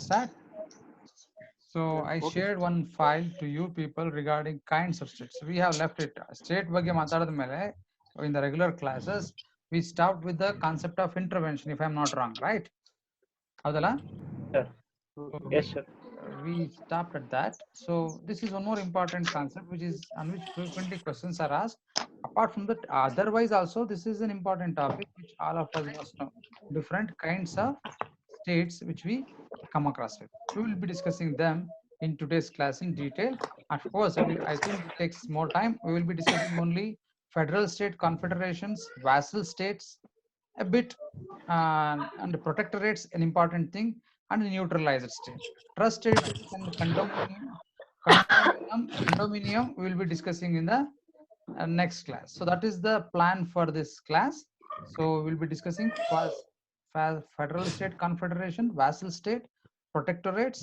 start? So I shared one file to you people regarding kinds of states. We have left it. State ಬಗ್ಗೆ ಮಾತಾಡಿದ ಮೇಲೆ in the regular classes, we stopped with the concept of intervention, if I'm not wrong, right? ಹೌದಲ್ಲ? Sir. Yes, sir. We stopped at that. So this is one more important concept which is on which frequently questions are asked. Apart from that, otherwise also this is an important topic which all of us must know. Different kinds of states which we come across with. We will be discussing them in today's class in detail. Of course, I think it takes more time. We will be discussing only federal state confederations, vassal states, a bit, and the protectorates, an important thing, and the neutralized state. Trust territories and condominium we will be discussing in the next class. So that is the plan for this class. So we'll be discussing first federal state confederation, vassal state, protectorates,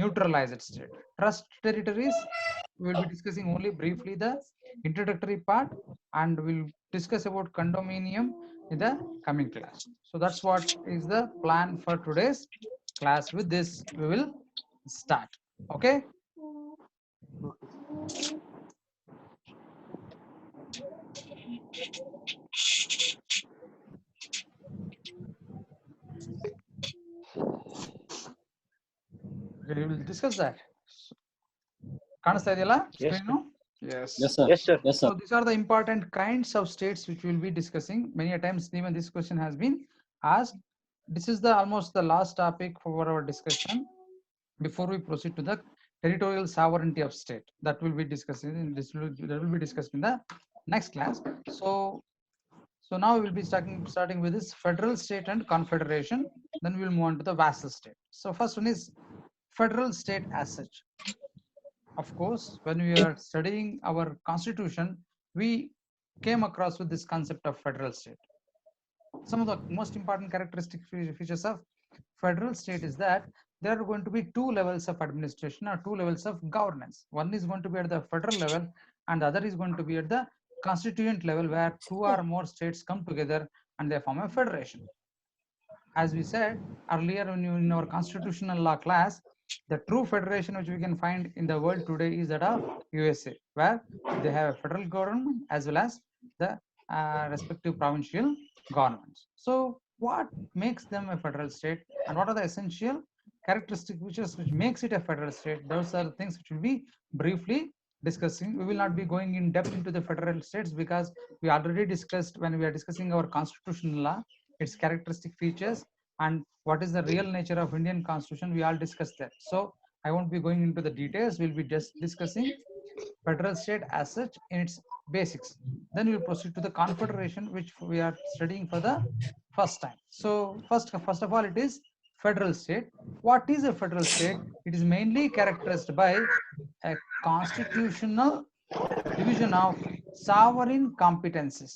neutralized state. Trust territories, we will be discussing only briefly the introductory part, and we'll discuss about condominium in the coming class. So that's what is the plan for today's class. With this we will start. Okay. Okay, we will discuss that. ಕಾಣಿಸ್ತಾ ಇದೆಯಲ್ಲ screen? Yes. Yes, sir. Yes, sir. Yes, sir. So these are the important kinds of states which we will be discussing. Many a times even this question has been asked. This is the almost the last topic for our discussion before we proceed to the territorial sovereignty of state. That will be discussing in this that will be discussed in the next class. So now we will be starting with this federal state and confederation. Then we will move on to the vassal state. So first one is federal state as such. Of course, when we are studying our constitution, we came across with this concept of federal state. Some of the most important characteristic features of federal state is that there are going to be two levels of administration or two levels of governance. One is going to be at the federal level and the other is going to be at the constituent level, where two or more states come together and they form a federation. As we said earlier in our constitutional law class, the true federation which we can find in the world today is that of USA, where they have a federal government as well as the respective provincial governments. So what makes them a federal state and what are the essential characteristic features which makes it a federal state? Those are the things which will be briefly discussing. We will not be going in depth into the federal states because we already discussed when we are discussing our constitutional law, its characteristic features, and what is the real nature of Indian constitution. We all discussed that. So I won't be going into the details. We'll be just discussing federal state as such in its basics. Then we'll proceed to the confederation, which we are studying for the first time. So first of all, it is federal state. What is a federal state? It is mainly characterized by a constitutional division of sovereign competencies.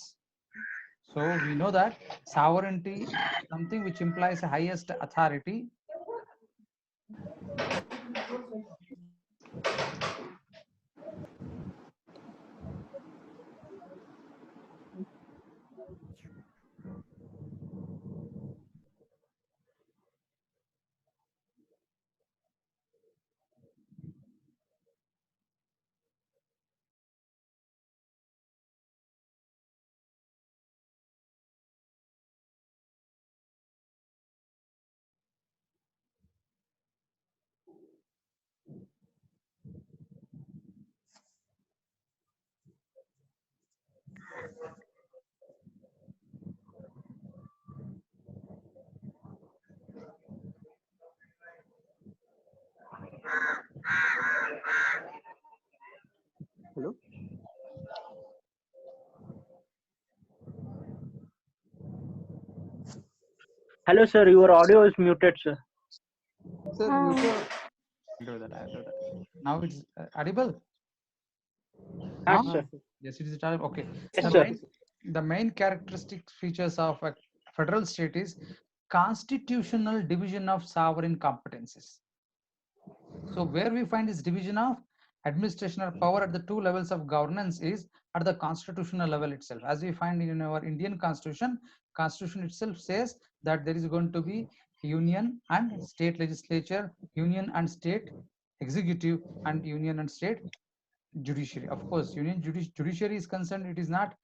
So we know that sovereignty is something which implies a highest authority. Hello. Hello, sir. Your audio is muted, sir. Sir, you could do that. I'll do that. Now it's audible. Yes, Now? sir. Yes, it is audible. Okay. Yes, sir. The main characteristic features of a federal state is constitutional division of sovereign competencies. So where we find this division of administration or power at the two levels of governance is at the constitutional level itself. As we find in our Indian constitution itself says that there is going to be union and state legislature, union and state executive, and union and state judiciary. Of course, union judiciary is concerned, it is not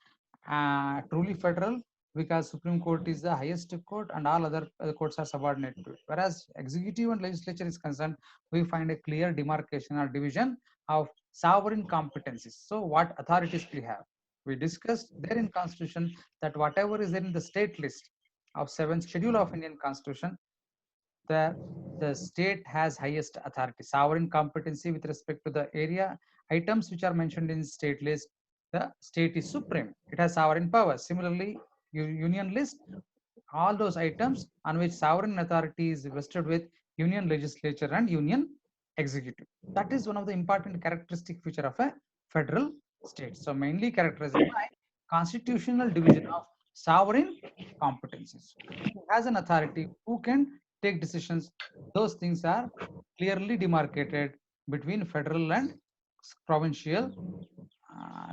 truly federal, because Supreme Court is the highest court and all other courts are subordinate to it. Whereas executive and legislature is concerned, we find a clear demarcation or division of sovereign competencies. So what authorities we have? We discussed there in Constitution that whatever is in the state list of 7th schedule of Indian Constitution, the state has highest authority, sovereign competency with respect to the area items which are mentioned in state list. The state is supreme, it has sovereign power. Similarly, union list, all those items on which sovereign authority is vested with union legislature and union executive. That is one of the important characteristic feature of a federal state. So mainly characterized by constitutional division of sovereign competencies. Who has an authority, who can take decisions, those things are clearly demarcated between federal and provincial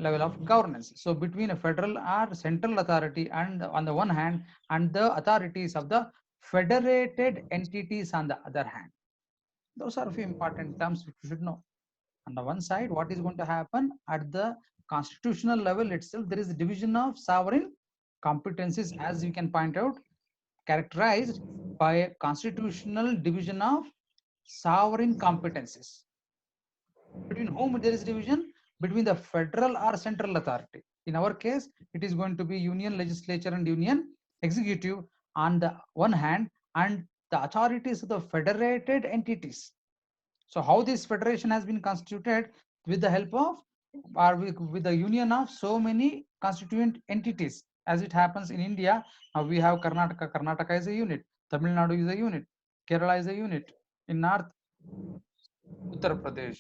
level of governance. So between a federal or central authority and on the one hand, and the authorities of the federated entities on the other hand. Those are a few important terms which you should know. On the one side, what is going to happen at the constitutional level itself, there is a division of sovereign competencies, as you can point out, characterized by a constitutional division of sovereign competencies. Between whom there is division? Between the federal or central authority. In our case, it is going to be union legislature and union executive on the one hand, and the authorities of the federated entities. So how this federation has been constituted? With the help of, or with the union of so many constituent entities. As it happens in India, we have Karnataka. Karnataka is a unit. Tamil Nadu is a unit. Kerala is a unit. In north, Uttar Pradesh,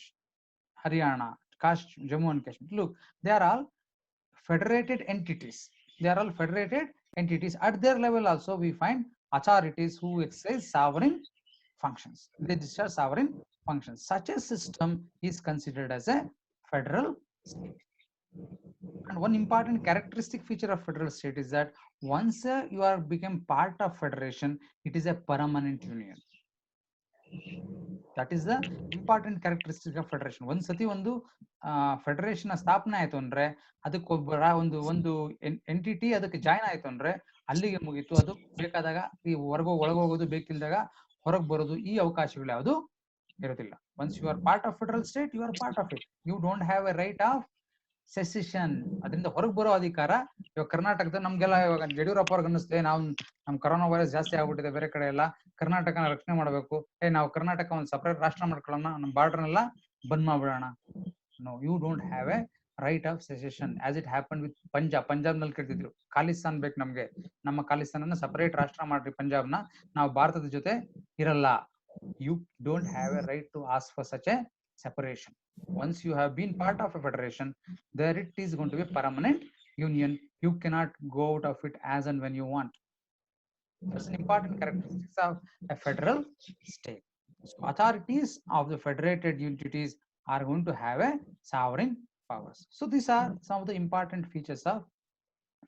Haryana, Jammu and Kashmir. Look, they are all federated entities. They are all federated entities. At their level also, we find authorities who exercise sovereign functions. They discharge sovereign functions. Such a system is considered as a federal state. And one important characteristic feature of federal state is that once you are become part of federation, it is a permanent union. That is the important characteristic of federation. ಒಂದು ಸತಿ ಒಂದು federation ಸ್ಥಾಪನೆ ಆಯ್ತು ಅಂದ್ರೆ ಅದಕ್ಕೊಬ್ಬರ ಒಂದು entity ಅದಕ್ಕೆ join ಆಯ್ತು ಅಂದ್ರೆ ಅಲ್ಲಿಗೆ ಮುಗೀತು. ಅದು ಬೇಕಾದಾಗ ಈ ಒಳಗೋಗೋದು, ಬೇಕಿಲ್ದಾಗ ಹೊರಗೆ ಬರೋದು, ಈ ಅವಕಾಶಗಳು ಯಾವುದು ಇರೋದಿಲ್ಲ. Once you are part of federal state, you are part of it. You don't have a right of secession. ಅದರಿಂದ ಹೊರಗೆ ಬರೋ ಅಧಿಕಾರ ಇವಾಗ ಕರ್ನಾಟಕದ ನಮ್ಗೆಲ್ಲ ಇವಾಗ ಯಡಿಯೂರಪ್ಪ ಅವ್ರಿಗೆ ಅನ್ನಿಸ್ತೇ, ನಾವು ನಮ್ ಕರೋನಾ ವೈರಸ್ ಜಾಸ್ತಿ ಆಗ್ಬಿಟ್ಟಿದೆ ಬೇರೆ ಕಡೆ ಎಲ್ಲ, ಕರ್ನಾಟಕನ ರಕ್ಷಣೆ ಮಾಡಬೇಕು, ನಾವು ಕರ್ನಾಟಕ ಒಂದು ಸಪರೇಟ್ ರಾಷ್ಟ್ರ ಮಾಡ್ಕೊಳ್ಳೋಣ, ನಮ್ಮ ಬಾರ್ಡರ್ನೆಲ್ಲ ಬಂದ್ ಮಾಡ್ಬಿಡೋಣ. No, you don't have a right of secession. As it happen with Punjab ನಲ್ಲಿ ಕೇಳ್ತಿದ್ರು, ಖಾಲಿಸ್ತಾನ್ ಬೇಕು ನಮ್ಗೆ, ನಮ್ಮ ಖಾಲಿಸ್ತಾನ ಸಪರೇಟ್ ರಾಷ್ಟ್ರ ಮಾಡ್ರಿ ಪಂಜಾಬ್ನ, ನಾವು ಭಾರತದ ಜೊತೆ ಇರಲ್ಲ. You don't have a right to ask for such a separation. Once you have been part of a federation, there it is going to be a permanent union. You cannot go out of it as and when you want. That's an important characteristic of a federal state. So authorities of the federated entities are going to have a sovereign powers. So these are some of the important features of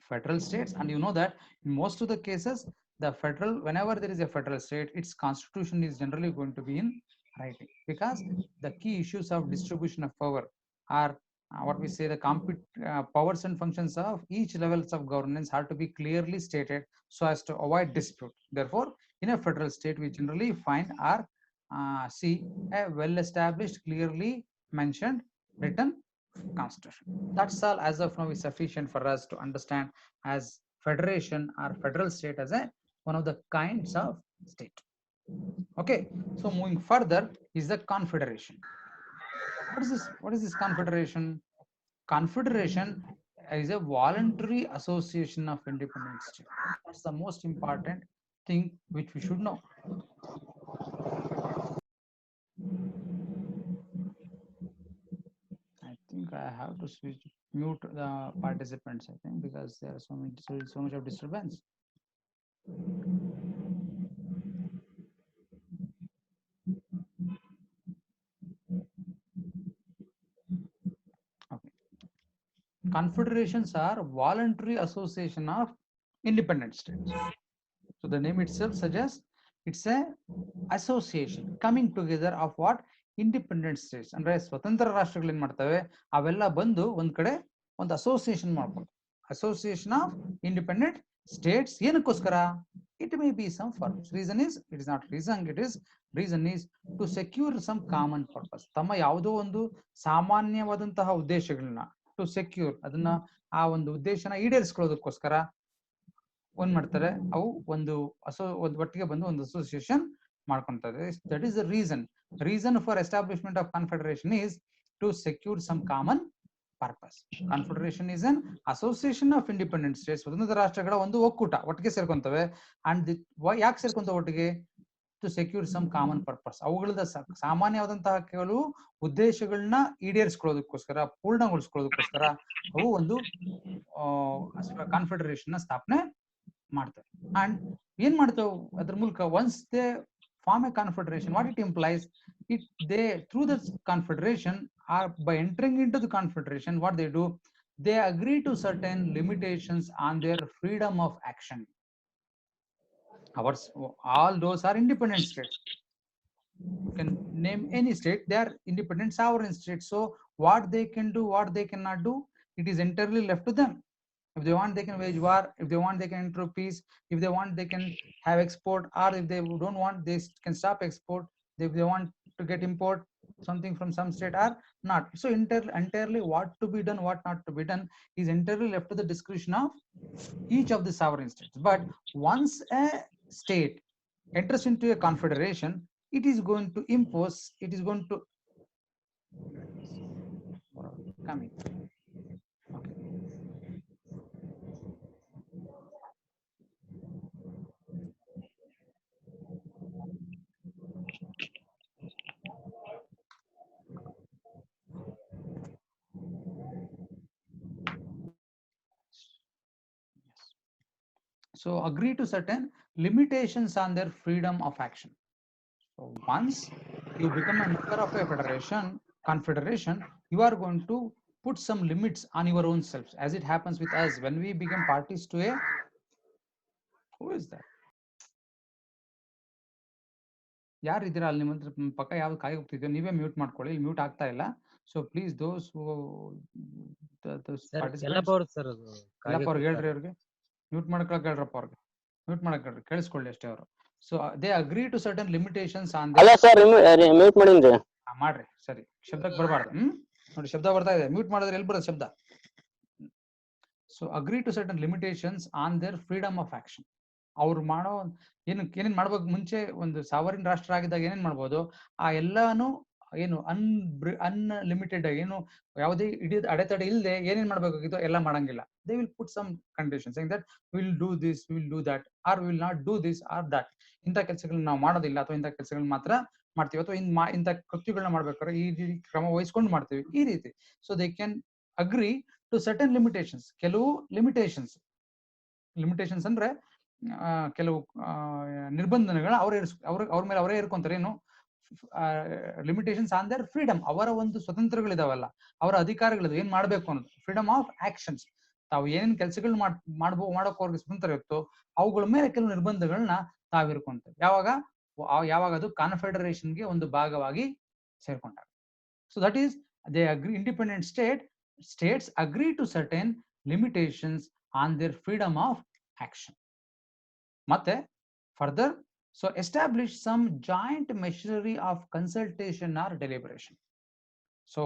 federal states. And you know that in most of the cases, the federal, whenever there is a federal state, its constitution is generally going to be in writing, because the key issues of distribution of power are what we say the powers and functions of each levels of governance have to be clearly stated so as to avoid dispute. Therefore, in a federal state, we generally find or see a well established, clearly mentioned written constitution. That's all as of now is sufficient for us to understand as federation or federal state as a one of the kinds of state. Okay, so moving further is the confederation. What is this confederation? Confederation is a voluntary association of independent states. That's the most important thing which we should know. I think I have to mute the participants, I think, because there are so much of disturbance. Okay. Confederations are voluntary association of independent states. So the name itself suggests It's a association coming together of what independent states. ಅಂದ್ರೆ ಸ್ವತಂತ್ರ ರಾಷ್ಟ್ರಗಳು ಏನ್ ಮಾಡ್ತವೆ, ಅವೆಲ್ಲ ಬಂದು ಒಂದ್ ಕಡೆ ಒಂದು ಅಸೋಸಿಯೇಷನ್ ಮಾಡ್ಕೊಂಡು, ಅಸೋಸಿಯೇಷನ್ ಆಫ್ ಇಂಡಿಪೆಂಡೆಂಟ್ ಸ್ಟೇಟ್ಸ್. ಏನಕ್ಕೋಸ್ಕರ? It may be some purpose. Reason is, it is not reason, it is reason is to secure some common purpose. ತಮ್ಮ ಯಾವುದೋ ಒಂದು ಸಾಮಾನ್ಯವಾದಂತಹ ಉದ್ದೇಶಗಳನ್ನ ಟು ಸೆಕ್ಯೂರ್, ಅದನ್ನ ಆ ಒಂದು ಉದ್ದೇಶನ ಈಡೇರಿಸ್ಕೊಳ್ಳೋದಕ್ಕೋಸ್ಕರ ಏನ್ ಮಾಡ್ತಾರೆ, ಅವು ಒಂದು ಒಟ್ಟಿಗೆ ಬಂದು ಒಂದು ಅಸೋಸಿಯೇಷನ್ ಮಾಡ್ಕೊಂತಾರೆ. That is the reason for establishment of confederation is to secure some common purpose. Confederation is an association of independent states. ಸ್ವತಂತ್ರ ರಾಷ್ಟ್ರಗಳ ಒಂದು ಒಕ್ಕೂಟ, ಒಟ್ಟಿಗೆ ಸೇರ್ಕೊಂತವೆ. ಅಂಡ್ ಯಾಕೆ ಸೇರ್ಕೊಂತವೆ ಒಟ್ಟಿಗೆ? To secure some common purpose. ಅವುಗಳದ ಸಾಮಾನ್ಯವಾದಂತಹ ಕೆಲವು ಉದ್ದೇಶಗಳನ್ನ ಈಡೇರಿಸ್ಕೊಳ್ಳೋದಕ್ಕೋಸ್ಕರ, ಪೂರ್ಣಗೊಳಿಸ್ಕೊಳ್ಳೋದಕ್ಕೋಸ್ಕರ ಅವು ಒಂದು ಕಾನ್ಫೆಡರೇಷನ್ ಸ್ಥಾಪನೆ ಮಾಡ್ತಾರೆ. ಅಂಡ್ ಏನ್ ಮಾಡ್ತಾವ ಅದ್ರ ಮೂಲಕ? Once they form a confederation, what it implies, it they through the confederation or by entering into the confederation, what they do, they agree to certain limitations on their freedom of action. All those are independent states. You can name any state, they are independent sovereign states. So what they can do, what they cannot do, it is entirely left to them. If they want, they can wage war. If they want, they can enter peace. If they want, they can have export, or if they don't want, they can stop export. If they want to get import something from some state or not. So entirely what to be done, what not to be done is entirely left to the discretion of each of the sovereign states. But once a state enters into a confederation, it is going to impose, it is going to coming. Okay. So agree to certain limitations on their freedom of action. So once you become a member of a confederation, you are going to put some limits on your own selves, as it happens with us when we become parties to a, who is that? ಯಾರಿದ್ದೀರಾ ಅಲ್ಲಿ? ನಿಮ್ಮ ಪಕ್ಕ ಯಾವ್ದು ಕಾಯಿ ಹೋಗ್ತಿದ್ಯೋ ನೀವೇ mute ಮಾಡ್ಕೊಳ್ಳಿ, ಇಲ್ಲಿ mute ಆಗ್ತಾ ಇಲ್ಲ. ಸೊ ಪ್ಲೀಸ್ ದೋಸ್ ಎಲ್ಲಪ್ಪ ಅವ್ರಿಗೆ ಹೇಳ್ರಿ, ಅವ್ರಿಗೆ ಮ್ಯೂಟ್ ಮಾಡ್ಕೊಳಕ್ ಹೇಳ್ರಪ್ಪ, ಅವ್ರಿಗೆ ಮ್ಯೂಟ್ ಮಾಡಕ್ ಹೇಳ್ರಿ, ಕೇಳಿಸ್ಕೊಳ್ಳಿ ಅಷ್ಟೇ ಅವರು. So they agree to certain limitations on ಅಲ್ಲ ಸರ್ ಮ್ಯೂಟ್ ಮಾಡಿನ್ರಿ. ಮಾಡ್ರಿ, ಸರಿ, ಶಬ್ದಕ್ಕೆ ಬರಬಾರ್ದು. ನೋಡಿ ಶಬ್ದ ಬರ್ತಾ ಇದೆ, ಮ್ಯೂಟ್ ಮಾಡಿದ್ರೆ ಎಲ್ಲಿ ಬರೋದು ಶಬ್ದ? So agree to certain limitations on their freedom of action. ಅವ್ರು ಮಾಡೋ ಏನೇನ್ ಮಾಡ್ಬೇಕು, ಮುಂಚೆ ಒಂದು ಸಾವರಿನ್ ರಾಷ್ಟ್ರ ಆಗಿದ್ದಾಗ ಏನೇನ್ ಮಾಡ್ಬೋದು, ಆ ಎಲ್ಲಾನು ಏನು ಅನ್ಲಿಮಿಟೆಡ್, ಏನು ಯಾವುದೇ ಅಡೆತಡೆ ಇಲ್ಲದೆ ಏನೇನ್ ಮಾಡ್ಬೇಕಾಗಿತ್ತು ಎಲ್ಲ ಮಾಡಂಗಿಲ್ಲ. They will put some conditions that will do this, will do that, or will not do this or that. ಇಂಥ ಕೆಲಸಗಳನ್ನ ನಾವು ಮಾಡೋದಿಲ್ಲ, ಅಥವಾ ಇಂಥ ಕೆಲಸಗಳನ್ನ ಮಾತ್ರ ಮಾಡ್ತೀವಿ, ಅಥವಾ ಇಂಥ ಕೃತ್ಯಗಳನ್ನ ಮಾಡ್ಬೇಕಾದ್ರೆ ಈ ಕ್ರಮ ವಹಿಸ್ಕೊಂಡು ಮಾಡ್ತೀವಿ, ಈ ರೀತಿ. So they can agree to certain limitations. ಕೆಲವು ಲಿಮಿಟೇಷನ್ಸ್ ಅಂದ್ರೆ ಕೆಲವು ನಿರ್ಬಂಧನೆಗಳನ್ನ ಅವ್ರ ಮೇಲೆ ಅವರೇ ಇರ್ಕೊಂತಾರೆ. ಏನು ಲಿಮಿಟೇಷನ್ಸ್ ಆನ್ ದೇರ್ ಫ್ರೀಡಮ್, ಅವರ ಒಂದು ಸ್ವತಂತ್ರಗಳಿದಾವಲ್ಲ, ಅವರ ಅಧಿಕಾರಗಳಿದಾವೆ, ಏನ್ ಮಾಡ್ಬೇಕು ಅನ್ನೋದು. ಫ್ರೀಡಮ್ ಆಫ್ ಆಕ್ಷನ್ಸ್, ತಾವು ಏನೇನ್ ಕೆಲಸಗಳು ಮಾಡೋಕೆ ಅವ್ರಿಗೆ ಸ್ವತಂತ್ರ ಇರುತ್ತೋ ಅವುಗಳ ಮೇಲೆ ಕೆಲವು ನಿರ್ಬಂಧಗಳನ್ನ ತಾವಿರ್ಕೊಂತಾರೆ. ಯಾವಾಗ ಅದು ಕಾನ್ಫೆಡರೇಷನ್ಗೆ ಒಂದು ಭಾಗವಾಗಿ ಸೇರ್ಕೊಂಡಾಗ. So that is they agree, independent states agree to certain limitations on their freedom of action. ಮತ್ತೆ further, so establish some joint machinery of consultation or deliberation. So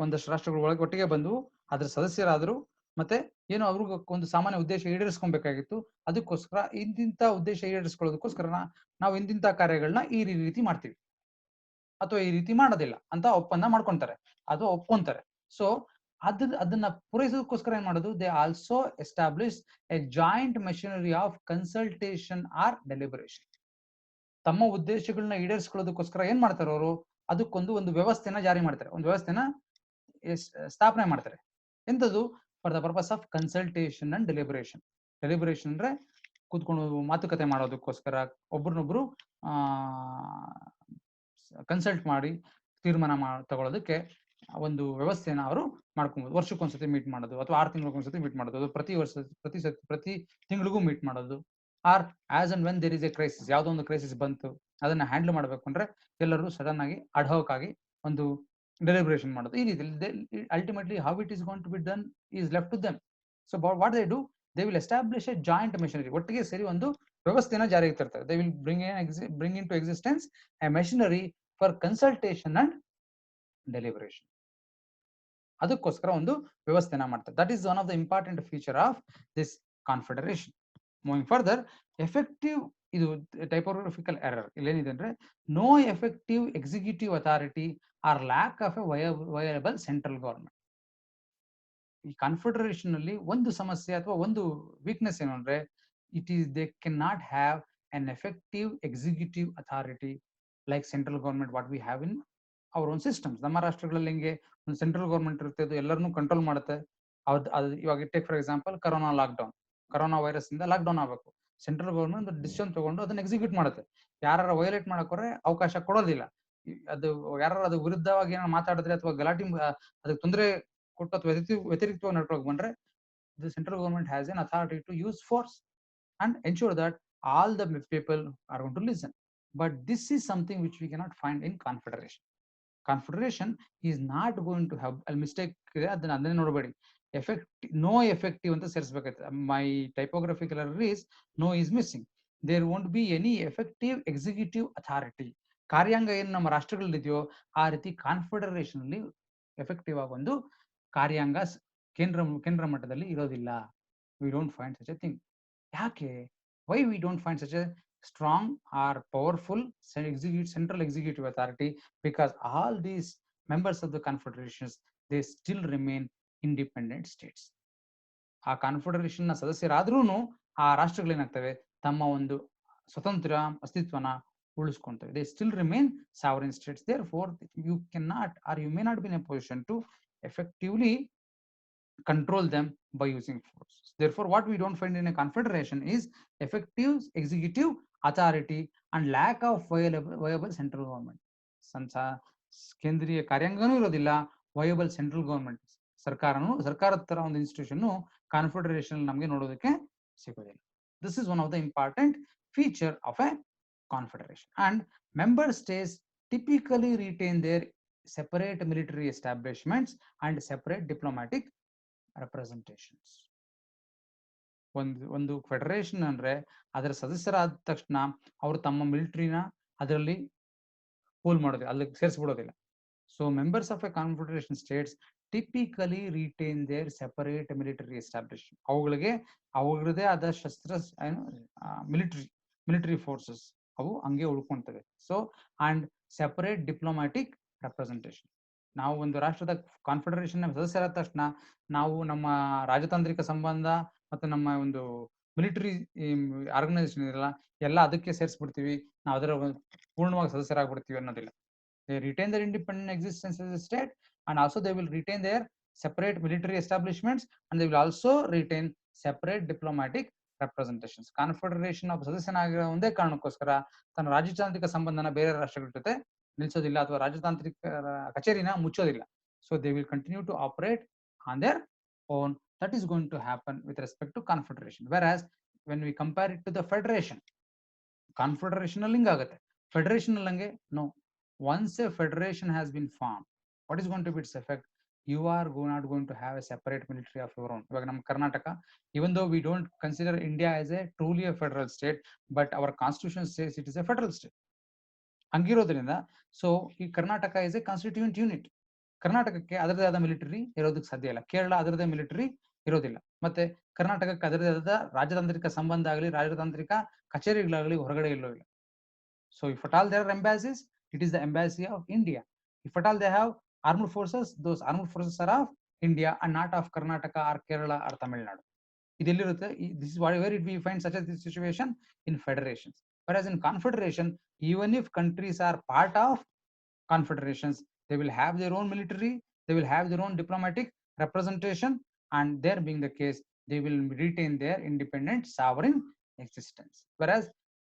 ಒಂದಷ್ಟು ರಾಷ್ಟ್ರಗಳು ಒಟ್ಟಿಗೆ ಬಂದು ಅದ್ರ ಸದಸ್ಯರಾದ್ರು, ಮತ್ತೆ ಏನು ಅವ್ರಿಗೆ ಒಂದು ಸಾಮಾನ್ಯ ಉದ್ದೇಶ ಈಡೇರಿಸ್ಕೊಬೇಕಾಗಿತ್ತು, ಅದಕ್ಕೋಸ್ಕರ ಇಂತಿಂತ ಉದ್ದೇಶ ಈಡೇರಿಸ್ಕೊಳ್ಳೋದಕ್ಕೋಸ್ಕರ ನಾವು ಇಂತಿಂತ ಕಾರ್ಯಗಳನ್ನ ಈ ರೀತಿ ಮಾಡ್ತೀವಿ, ಅಥವಾ ಈ ರೀತಿ ಮಾಡೋದಿಲ್ಲ ಅಂತ ಒಪ್ಪಂದ ಮಾಡ್ಕೊಂತಾರೆ ಅಥವಾ ಒಪ್ಕೊಂತಾರೆ. ಸೊ ಅದನ್ನ ಪೂರೈಸೋದಕ್ಕೋಸ್ಕರ ಏನ್ ಮಾಡೋದು, they also establish a joint machinery of consultation or deliberation. ತಮ್ಮ ಉದ್ದೇಶಗಳನ್ನ ಈಡೇರಿಸ್ಕೊಳ್ಳೋದಕ್ಕೋಸ್ಕರ ಏನ್ ಮಾಡ್ತಾರೆ ಅವರು, ಅದಕ್ಕೊಂದು ಒಂದು ವ್ಯವಸ್ಥೆನ ಜಾರಿ ಮಾಡ್ತಾರೆ, ಒಂದು ವ್ಯವಸ್ಥೆನ ಸ್ಥಾಪನೆ ಮಾಡ್ತಾರೆ. ಎಂತದು? For the purpose of consultation and deliberation. Deliberation ಅಂದ್ರೆ ಕೂತ್ಕೊಂಡು ಮಾತುಕತೆ ಮಾಡೋದಕ್ಕೋಸ್ಕರ, ಒಬ್ರನ್ನೊಬ್ರು ಕನ್ಸಲ್ಟ್ ಮಾಡಿ ತೀರ್ಮಾನ ತಗೊಳ್ಳೋದಕ್ಕೆ ಒಂದು ವ್ಯವಸ್ಥೆನ ಅವರು ಮಾಡ್ಕೊಬಹುದು. ವರ್ಷಕ್ಕೊಂದ್ಸತಿ ಮೀಟ್ ಮಾಡೋದು, ಅಥವಾ 6 ತಿಂಗಳಿಗೊಂದ್ಸತಿ ಮೀಟ್ ಮಾಡೋದು, ಪ್ರತಿ ತಿಂಗಳಿಗೂ ಮೀಟ್ ಮಾಡೋದು. Or as and when there is a crisis, ಯಾವುದೋ ಒಂದು ಕ್ರೈಸಿಸ್ ಬಂತು, ಅದನ್ನ ಹ್ಯಾಂಡಲ್ ಮಾಡಬೇಕು ಅಂದ್ರೆ ಎಲ್ಲರೂ ಸಡನ್ ಆಗಿ ಅಡ್ಹಾಕ್ ಆಗಿ ಒಂದು ಡೆಲಿಬ್ರೇಷನ್ ಮಾಡೋದು. ಈ ರೀತಿ ultimately how it is going to be done is left to them. So what they do, they will establish a joint machinery, ಒಟ್ಟಿಗೆ ಸೇರಿ ಒಂದು ವ್ಯವಸ್ಥೆನ ಜಾರಿಗೆ ತರ್ತಾರೆ. They will bring into existence a machinery for consultation and deliberation. ಅದಕ್ಕೋಸ್ಕರ ಒಂದು ವ್ಯವಸ್ಥೆನ ಮಾಡ್ತಾರೆ. That is one of the important feature of this confederation. Moving further, effective, ಇದು ಟೈಪೋಗ್ರಫಿಕಲ್ ಎರರ್. ಇಲ್ಲೇನಿದೆ ಅಂದ್ರೆ no effective executive authority or lack of a viable central government. ಈ confederation ಅಲ್ಲಿ ಒಂದು ಸಮಸ್ಯೆ ಅಥವಾ ಒಂದು ವೀಕ್ನೆಸ್ ಏನು ಅಂದ್ರೆ, it is they can not have an effective executive authority like central government what we have in our own systems. ನಮ್ಮ ರಾಷ್ಟ್ರಗಳಲ್ಲಿ ಹೆಂಗೆ ಒಂದು ಸೆಂಟ್ರಲ್ ಗವರ್ಮೆಂಟ್ ಇರುತ್ತೆ, ಅದು ಎಲ್ಲರನ್ನೂ ಕಂಟ್ರೋಲ್ ಮಾಡುತ್ತೆ. ಅದು ಇವಾಗ take for example corona lockdown, corona virus ಇಂದ ಲಾಕ್ಡೌನ್ ಆಗಬೇಕು, ಸೆಂಟ್ರಲ್ ಗವರ್ಮೆಂಟ್ ಒಂದು ಡಿಸಿಷನ್ ತಗೊಂಡು ಅದನ್ನ ಎಕ್ಸಿಕ್ಯೂಟ್ ಮಾಡುತ್ತೆ. ಯಾರು ವಯೋಲೇಟ್ ಮಾಡಕೋರೆ ಅವಕಾಶ ಕೊಡೋದಿಲ್ಲ. ಅದು ಯಾರು ಅದು ವಿರುದ್ಧವಾಗಿ ಏನೋ ಮಾತಾಡಿದ್ರೆ ಅಥವಾ ಗಲಾಟೆ ಅದಕ್ಕೆ ತೊಂದರೆ ಕೊಟ್ಟು ಅಥವಾ ವ್ಯತಿರಿಕ್ತವಾಗಿ ನಡ್ಕೊಂಡು ಬಂದ್ರೆ, the central government has an authority to use force and ensure that all the people are going to listen. But this is something which we cannot find in confederation. Confederation is not going to have a mistake. ಅದನ್ನೇ ನೋಡಬೇಡಿ, no effective ಅಂತ ಸೇರಿಸಬೇಕಾಗುತ್ತೆ. ಮೈ ಟೈಪೋಗ್ರಫಿಕಲ್ error is no is missing. There won't be any effective executive authority. ಕಾರ್ಯಾಂಗ ಏನು ನಮ್ಮ ರಾಷ್ಟ್ರಗಳಲ್ಲಿದೆಯೋ ಆ ರೀತಿ confederation ಅಲ್ಲಿ effective ಆಗಿ ಒಂದು ಕಾರ್ಯಾಂಗ ಕೇಂದ್ರ ಮಟ್ಟದಲ್ಲಿ ಇರೋದಿಲ್ಲ. We don't find such a thing. ಯಾಕೆ? Why we don't find such a strong or powerful central executive authority? Because all these members of the confederations, they still remain independent states. ಆ confederation ನ ಸದಸ್ಯರಾದ್ರೂ ಆ ರಾಷ್ಟ್ರಗಳೇನಾಗ್ತವೆ, ತಮ್ಮ ಒಂದು ಸ್ವತಂತ್ರ ಅಸ್ತಿತ್ವನ ಉಳಿಸ್ಕೊಂತವೆ. they still remain sovereign states. Therefore you cannot or you may not be in a position to effectively control them by using force. Therefore what we don't find in a confederation is effective executive authority and lack of viable central government. ಕೇಂದ್ರೀಯ ಕಾರ್ಯಾಂಗನೂ ಇರೋದಿಲ್ಲ, viable central government ಸರ್ಕಾರದ ತರ ಒಂದು institution confederation ನಮಗೆ ನೋಡೋದಕ್ಕೆ ಸಿಗೋದಿಲ್ಲ. This is one of the important feature of a confederation. And member States typically retain their separate military establishments and separate diplomatic representations. ಒಂದು federation ಅಂದ್ರೆ ಅದರ ಸದಸ್ಯರಾದ ತಕ್ಷಣ ಅವರು ತಮ್ಮ ಮಿಲಿಟರಿನ ಅದರಲ್ಲಿ ಪೂಲ್ ಮಾಡೋದಿಲ್ಲ, ಅಲ್ಲಿ ಸೇರಿಸ್ಬಿಡೋದಿಲ್ಲ. So members of a confederation states typically retain their separate military establishment. ಅವುಗಳಿಗೆ ಅವರದೇ ಆದ ಮಿಲಿಟರಿ ಫೋರ್ಸಸ್ ಅವು ಹಂಗೆ ಉಳ್ಕೊಂತವೆ. So and separate diplomatic representation. ನಾವು ಒಂದು ರಾಷ್ಟ್ರದ ಕಾನ್ಫೆಡರೇಷನ್ ಸದಸ್ಯರಾದ ತಕ್ಷಣ ನಾವು ನಮ್ಮ ರಾಜತಾಂತ್ರಿಕ ಸಂಬಂಧ ಮತ್ತು ನಮ್ಮ ಒಂದು ಮಿಲಿಟರಿ ಆರ್ಗನೈಸೇಷನ್ ಇರಲ್ಲ, ಎಲ್ಲ ಅದಕ್ಕೆ ಸೇರಿಸ್ಬಿಡ್ತೀವಿ, ನಾವು ಅದರ ಪೂರ್ಣವಾಗಿ ಸದಸ್ಯರಾಗ್ಬಿಡ್ತೀವಿ ಅನ್ನೋದಿಲ್ಲ. They retain their independent existence as a state, and also they will retain their separate military establishments, and they will also retain separate diplomatic representations. Confederation of ಸದಸ್ಯನಾಗಿರೋ ಒಂದೇ ಕಾರಣಕ್ಕೋಸ್ಕರ ತನ್ನ ರಾಜತಾಂತ್ರಿಕ ಸಂಬಂಧನ ಬೇರೆ ರಾಷ್ಟ್ರಗಳ ಜೊತೆ ನಿಲ್ಲಿಸೋದಿಲ್ಲ ಅಥವಾ ರಾಜತಾಂತ್ರಿಕ ಕಚೇರಿನ ಮುಚ್ಚೋದಿಲ್ಲ. So they will continue to operate on their own. That is going to happen with respect to confederation. Whereas when we compare it to the federation, confederation ಅಲ್ಲಿ ಹಿಂಗಾಗುತ್ತೆ, federation ಅಲ್ಲಿ ಹಂಗೆ no. Once a federation has been formed, what is going to be its effect? You are not going to have a separate military of your own. ಇವಾಗ ನಮ್ಮ Karnataka, even though we don't consider India as a truly a federal state, but our constitution says it is a federal state. ಹಂಗಿರೋದ್ರಿಂದ so ಈ Karnataka is a constituent unit. ಕರ್ನಾಟಕಕ್ಕೆ ಅದರದೇ ಆದ military ಇರೋದಕ್ಕೆ ಸಾಧ್ಯ ಇಲ್ಲ, ಕೇರಳ ಅದರದೇ ಮಿಲಿಟರಿ ಇರೋದಿಲ್ಲ, ಮತ್ತೆ ಕರ್ನಾಟಕಕ್ಕೆ ಅದರದೇ ಆದ ರಾಜತಾಂತ್ರಿಕ ಸಂಬಂಧ ಆಗಲಿ ರಾಜತಾಂತ್ರಿಕ ಕಚೇರಿಗಳಾಗಲಿ ಹೊರಗಡೆ ಇಲ್ಲೋ ಇಲ್ಲ. So if at all there are embassies, it is the embassy of India. If at all they have armed forces, those armed forces are of India and not of Karnataka or Kerala or Tamil Nadu. This is where we find such a situation in federations. Whereas in confederation, even if countries are part of confederations, they will have their own military, they will have their own diplomatic representation, and there being the case, they will retain their independent sovereign existence. Whereas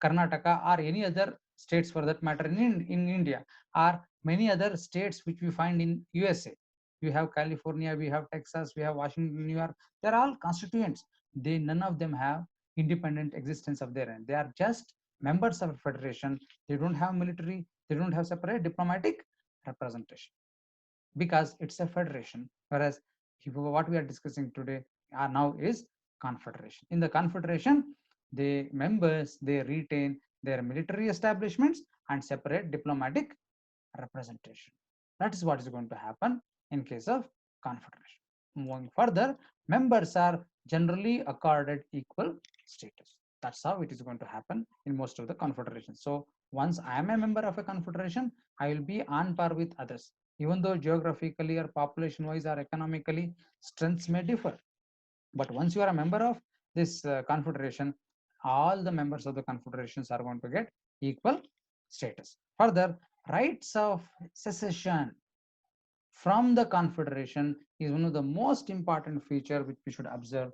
Karnataka or any other states for that matter in India or many other states which we find in USA, we have California, we have Texas, we have Washington, New York, they're all constituents. None of them have independent existence of their end. They are just members of a federation. They don't have military, they don't have separate diplomatic representation because it's a federation. Whereas what we are discussing today now is confederation. In the confederation, the members, they retain their military establishments and separate diplomatic representation. That is what is going to happen in case of confederation. Moving further, members are generally accorded equal status. That's how it is going to happen in most of the confederations. So once I am a member of a confederation, I will be on par with others. Even though geographically or population wise or economically strengths may differ. But once you are a member of this confederation, all the members of the confederations are going to get equal status. Further, rights of secession from the confederation is one of the most important feature which we should observe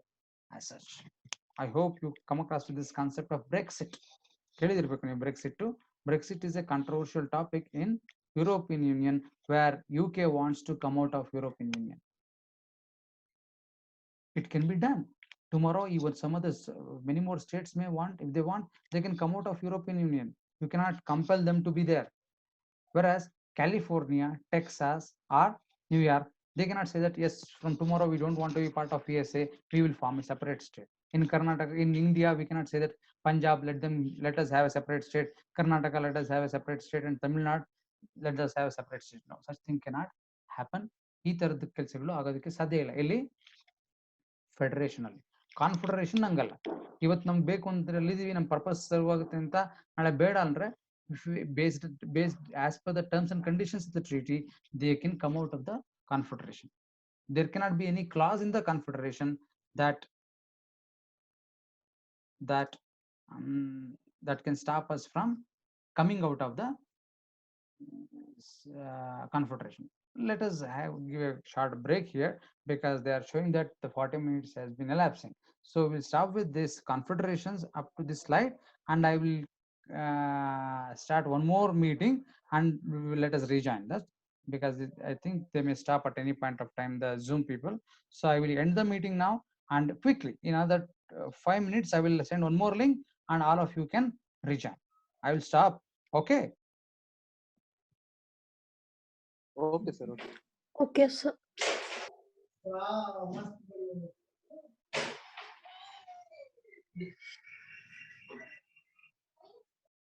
as such. I hope you come across with this concept of Brexit. Brexit is a controversial topic in European Union where UK wants to come out of European Union. It can be done. Tomorrow, even some others, many more states may want, if they want, they can come out of European Union. You cannot compel them to be there. Whereas California, Texas, or New York, they cannot say that, yes, from tomorrow we don't want to be part of ESA, we will form a separate state. In Karnataka, in India, we cannot say that Punjab, let us have a separate state, Karnataka, let us have a separate state, and Tamil Nadu, let us have a separate state. No, such thing cannot happen. ಈ ತರದ ಕೆಲಸಗಳು ಆಗೋದಕ್ಕೆ ಸಾಧ್ಯ ಇಲ್ಲ. ಎಲ್ಲಿ federation ಅಲ್ಲಿ. Confederation ಹಂಗಲ್ಲ. ಇವತ್ತು ನಮ್ಗೆ ಬೇಕು ಅಂತ ಅಲ್ಲಿದೀವಿ, ನಮ್ಮ ಪರ್ಪಸ್ ಸರ್ವ್ ಆಗುತ್ತೆ ಅಂತ, ನಾಳೆ ಬೇಡ ಅಂದ್ರೆ based as per the terms and conditions of the treaty, they can come out of the confederation. There cannot be any clause in the confederation that can stop us from coming out of the confederation. Let us give a short break here because they are showing that the 40 minutes has been elapsing. So we'll stop with this confederations up to this slide, and I will start one more meeting, and let us rejoin that because I think they may stop at any point of time, the Zoom people. So I will end the meeting now, and quickly in another 5 minutes I will send one more link and all of you can rejoin. I will stop. Okay. Okay, sir. Okay. Okay, sir. Wow,